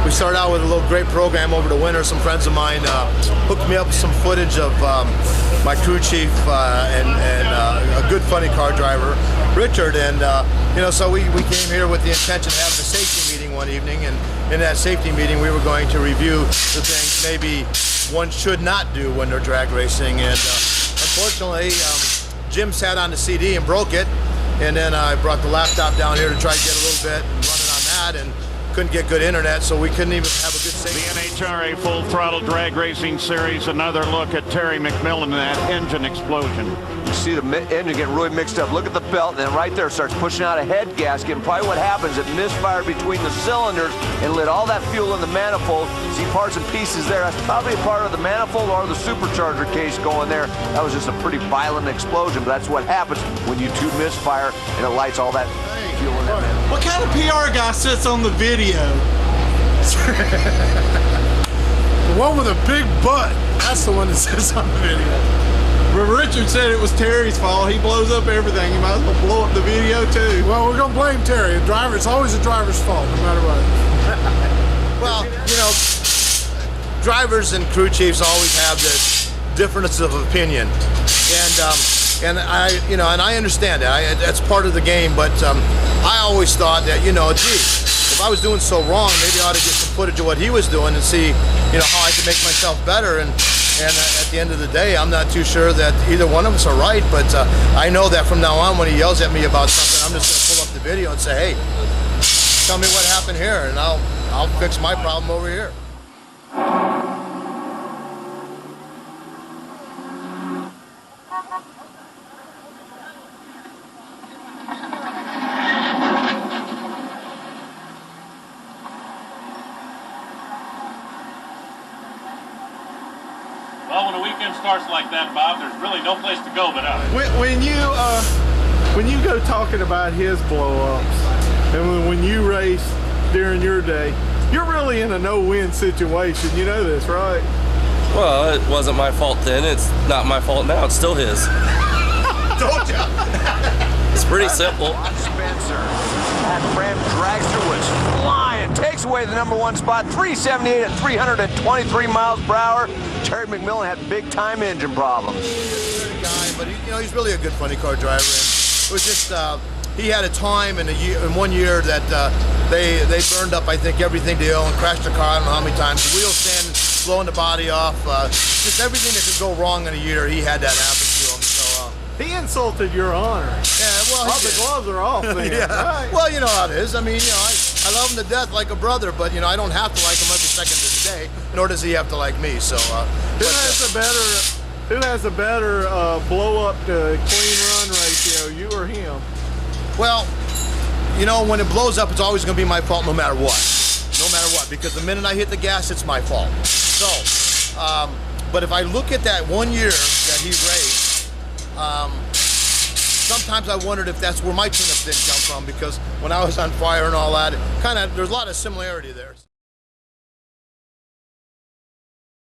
we started out with a little great program over the winter. Some friends of mine hooked me up with some footage of my crew chief and a good funny car driver, Richard, and you know, so we came here with the intention of having a safety meeting one evening, and in that safety meeting we were going to review the things maybe one should not do when they're drag racing, and unfortunately Jim sat on the CD and broke it, and then I brought the laptop down here to try to get a little bit and run it on that, and couldn't get good internet, so we couldn't even have a good safety. The NHRA Full Throttle Drag Racing Series, another look at Terry McMillan and that engine explosion. You see the engine getting really mixed up. Look at the belt, and then right there starts pushing out a head gasket. And probably what happens, it misfired between the cylinders and lit all that fuel in the manifold. See parts and pieces there. That's probably a part of the manifold or the supercharger case going there. That was just a pretty violent explosion, but that's what happens when you two misfire and it lights all that fuel in that manifold. What kind of PR guy sits on the video? The one with a big butt. That's the one that sits on the video. But Richard said it was Terry's fault. He blows up everything. He might as well blow up the video too. Well, we're gonna blame Terry. A driver, it's always a driver's fault, no matter what. Well, you know, drivers and crew chiefs always have this difference of opinion, and I understand that. That's part of the game. But I always thought that, you know, gee, if I was doing so wrong, maybe I ought to get some footage of what he was doing and see, you know, how I could make myself better. And at the end of the day, I'm not too sure that either one of us are right, but I know that from now on, when he yells at me about something, I'm just going to pull up the video and say, hey, tell me what happened here, and I'll fix my problem over here. Well, when a weekend starts like that, Bob, there's really no place to go but up. When you go talking about his blow-ups, and when you race during your day, you're really in a no-win situation. You know this, right? Well, it wasn't my fault then. It's not my fault now. It's still his. Told ya. It's pretty simple. Spencer, that Ram dragster was flying, takes away the #1 spot, 378 at 323 miles per hour. Terry McMillan had big time engine problems. He's a good guy, but he's really a good funny car driver. And it was just he had a time in 1 year that they burned up, I think, everything they owned, crashed the car I don't know how many times, the wheels standing, blowing the body off, just everything that could go wrong in a year. He had that happen to him. So he insulted your honor. yeah, well, The gloves are off then. yeah. Right. Well, you know how it is. I mean, I love him to death like a brother, but I don't have to like him every second of the day, nor does he have to like me. So Who has a better blow up to clean run ratio, you or him? well, when it blows up, it's always going to be my fault, no matter what. No matter what, because the minute I hit the gas, it's my fault. So, but if I look at that 1 year that he raced, sometimes I wondered if that's where my tune-up didn't come from, because when I was on fire and all that, there's a lot of similarity there.